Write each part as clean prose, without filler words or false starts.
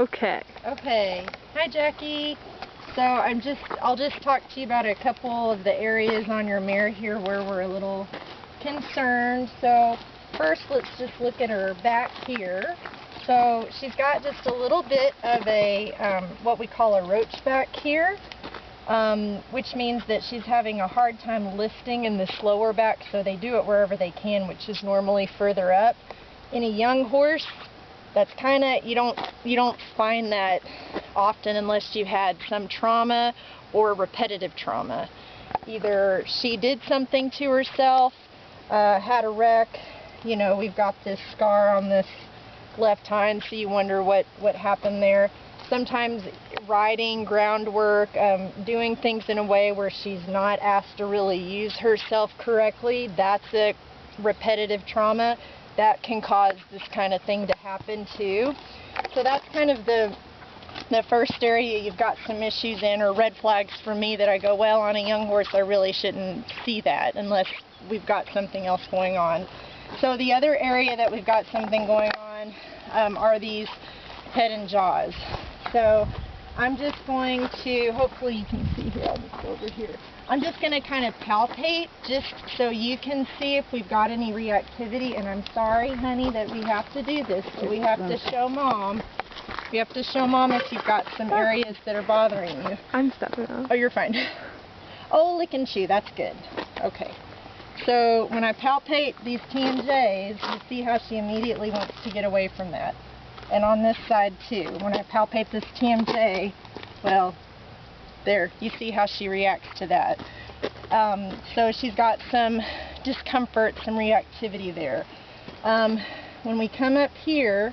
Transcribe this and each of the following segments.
Okay. Okay. Hi, Jackie. So I'll just talk to you about a couple of the areas on your mare here where we're a little concerned. So first, let's just look at her back here. So she's got just a little bit of a what we call a roach back here, which means that she's having a hard time lifting in this lower back. So they do it wherever they can, which is normally further up. In a young horse, that's kind of, you don't find that often unless you've had some trauma or repetitive trauma. Either she did something to herself, had a wreck, you know, we've got this scar on this left hind, so you wonder what happened there. Sometimes riding, groundwork, doing things in a way where she's not asked to really use herself correctly, that's a repetitive trauma. That can cause this kind of thing to happen too. So that's kind of the first area you've got some issues in, or red flags for me that I go, well, on a young horse I really shouldn't see that unless we've got something else going on. So the other area that we've got something going on are these head and jaws. So I'm just going to, hopefully you can see here, I'll just go over here. I'm just going to kind of palpate just so you can see if we've got any reactivity. And I'm sorry, honey, that we have to do this, but we have to show Mom. We have to show Mom if you've got some areas that are bothering you. I'm stepping up. Oh, you're fine. Oh, lick and chew, that's good. Okay. So when I palpate these TMJs, you see how she immediately wants to get away from that. And on this side too, when I palpate this TMJ, well, there, you see how she reacts to that. So she's got some discomfort, some reactivity there. When we come up here,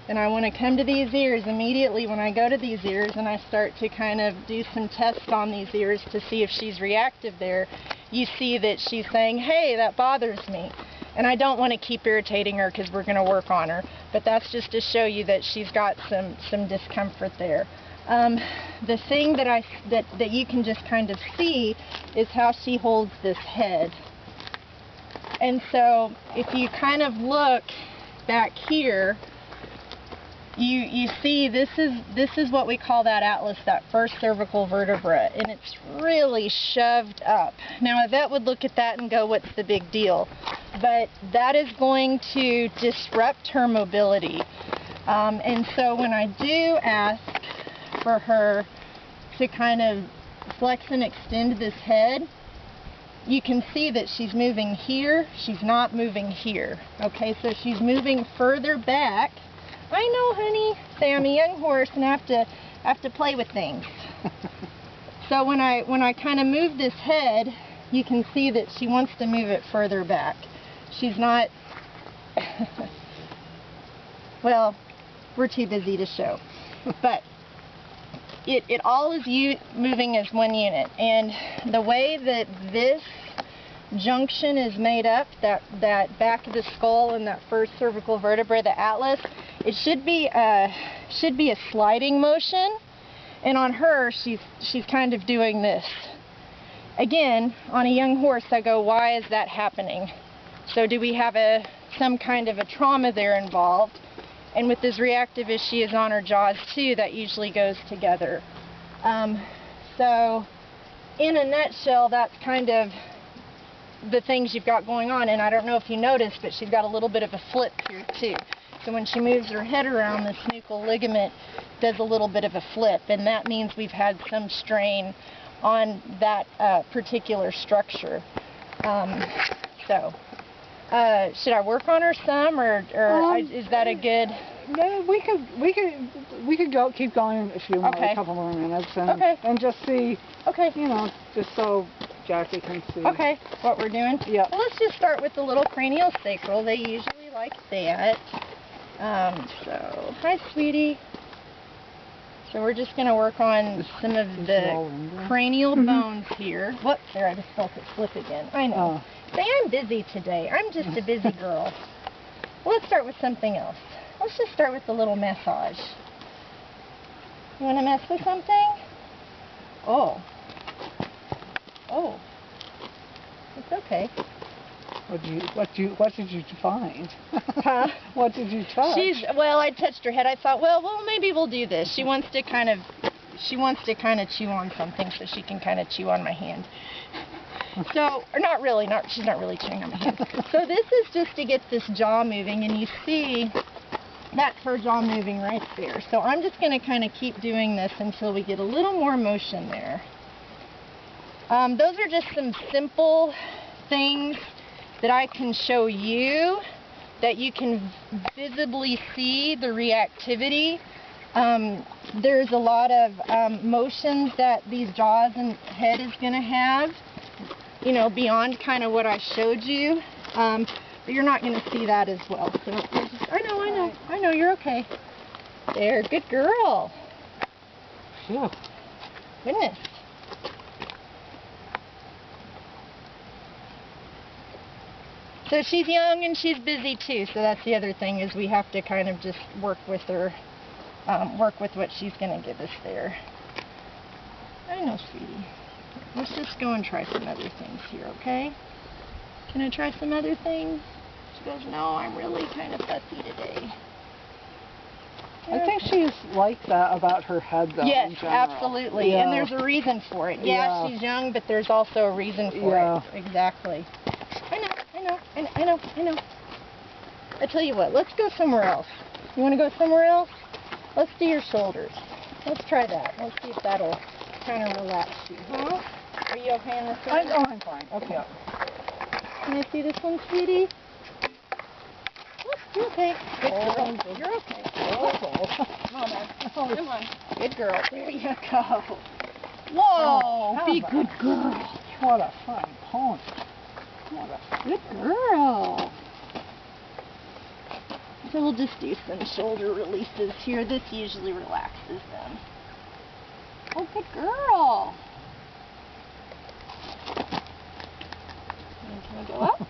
and I want to come to these ears, immediately when I go to these ears and I start to kind of do some tests on these ears to see if she's reactive there, you see that she's saying, hey, that bothers me. And I don't want to keep irritating her because we're going to work on her. But that's just to show you that she's got some discomfort there. The thing that you can just kind of see is how she holds this head. And so if you kind of look back here, you see this is what we call that atlas, that first cervical vertebra, and it's really shoved up. Now a vet would look at that and go, what's the big deal? But that is going to disrupt her mobility. And so when I do ask for her to kind of flex and extend this head, you can see that she's moving here, she's not moving here. Okay, so she's moving further back. I know, honey. Say I'm a young horse and I have to play with things. So when I kind of move this head, you can see that she wants to move it further back. She's not. Well, we're too busy to show, but it all is moving as one unit. And the way that this junction is made up, that back of the skull and that first cervical vertebra, the atlas, it should be a sliding motion, and on her she's kind of doing this. Again, on a young horse I go, why is that happening? So do we have some kind of a trauma there involved? And with as reactive as she is on her jaws too, that usually goes together. So in a nutshell, that's kind of the things you've got going on. And I don't know if you noticed, but she's got a little bit of a flip here too. So when she moves her head around, the snuchal ligament does a little bit of a flip, and that means we've had some strain on that particular structure. Should I work on her some, or is that a good? No, we could keep going if you want, a couple more minutes, and just see. Okay. You know, just so Jackie can see. Okay, what we're doing? Yeah. Well, let's just start with the little cranial sacral. They usually like that. So, hi, sweetie. So we're just going to work on some of the cranial bones here. Whoops, there, I just felt it flip again. I know. Say, I'm busy today. I'm just a busy girl. Well, let's start with something else. Let's just start with the little massage. You want to mess with something? Oh. Oh. It's okay. What did you find? Huh? What did you touch? Well, I touched her head. I thought, well, maybe we'll do this. She wants to kind of chew on something, so she can kind of chew on my hand. So, or not really, she's not really chewing on my hand. So this is just to get this jaw moving, and you see that's her jaw moving right there. So I'm just going to kind of keep doing this until we get a little more motion there. Those are just some simple things that I can show you that you can visibly see the reactivity. There's a lot of motions that these jaws and head is going to have, you know, beyond kind of what I showed you. But you're not going to see that as well. So I know, you're okay. There, good girl. Phew. Goodness. So she's young and she's busy too, so that's the other thing, is we have to kind of just work with her, work with what she's going to give us there. I know, sweetie. Let's just go and try some other things here, okay? Can I try some other things? She goes, no, I'm really kind of fussy today. I think she's like that about her head, though. Yes, in general. absolutely. Yeah. And there's a reason for it. Yeah, she's young, but there's also a reason for it. Exactly. I know. I tell you what, let's go somewhere else. You want to go somewhere else? Let's do your shoulders. Let's try that. Let's see if that'll kind of relax you. Huh? Are you okay in this one? Oh, I'm fine. Okay. Can I see this one, sweetie? Oh, you're okay. Good girl. You're okay. Come on, man. Come on. Good girl. There you go. Whoa. Be good girl. What a fine pony. Good girl. So we'll just do some shoulder releases here. This usually relaxes them. Oh, good girl. And can I go up?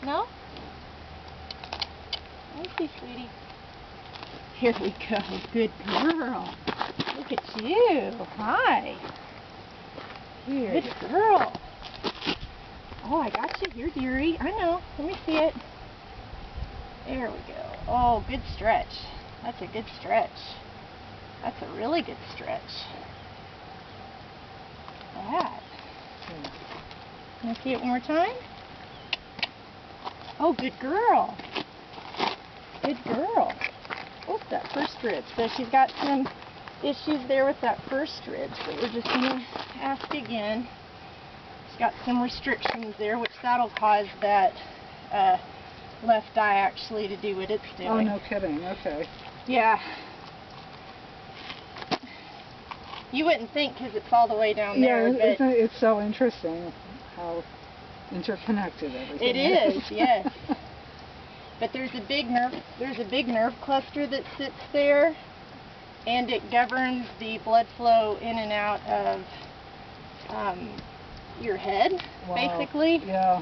No? Let me see, sweetie. Here we go. Good girl. Look at you. Hi. Good girl. Oh, I got you here, dearie. I know. Let me see it. There we go. Oh, good stretch. That's a good stretch. That's a really good stretch. That. Can I see it one more time? Oh, good girl. Good girl. Oh, that first rib. So she's got some issues there with that first rib. So we're just going to ask again. Got some restrictions there, which that'll cause that left eye actually to do what it's doing. Oh, no kidding. Okay. Yeah. You wouldn't think, because it's all the way down there. Yeah, but it's so interesting how interconnected everything is. It is, yes. But there's a big nerve cluster that sits there, and it governs the blood flow in and out of your head, basically. Yeah.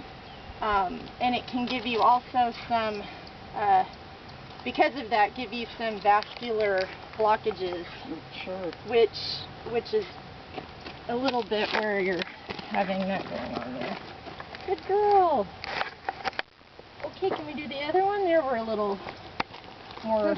And it can give you also some, because of that, give you some vascular blockages. Sure. Which is a little bit where you're having that going on there. Good girl. Okay, can we do the other one? There we're a little more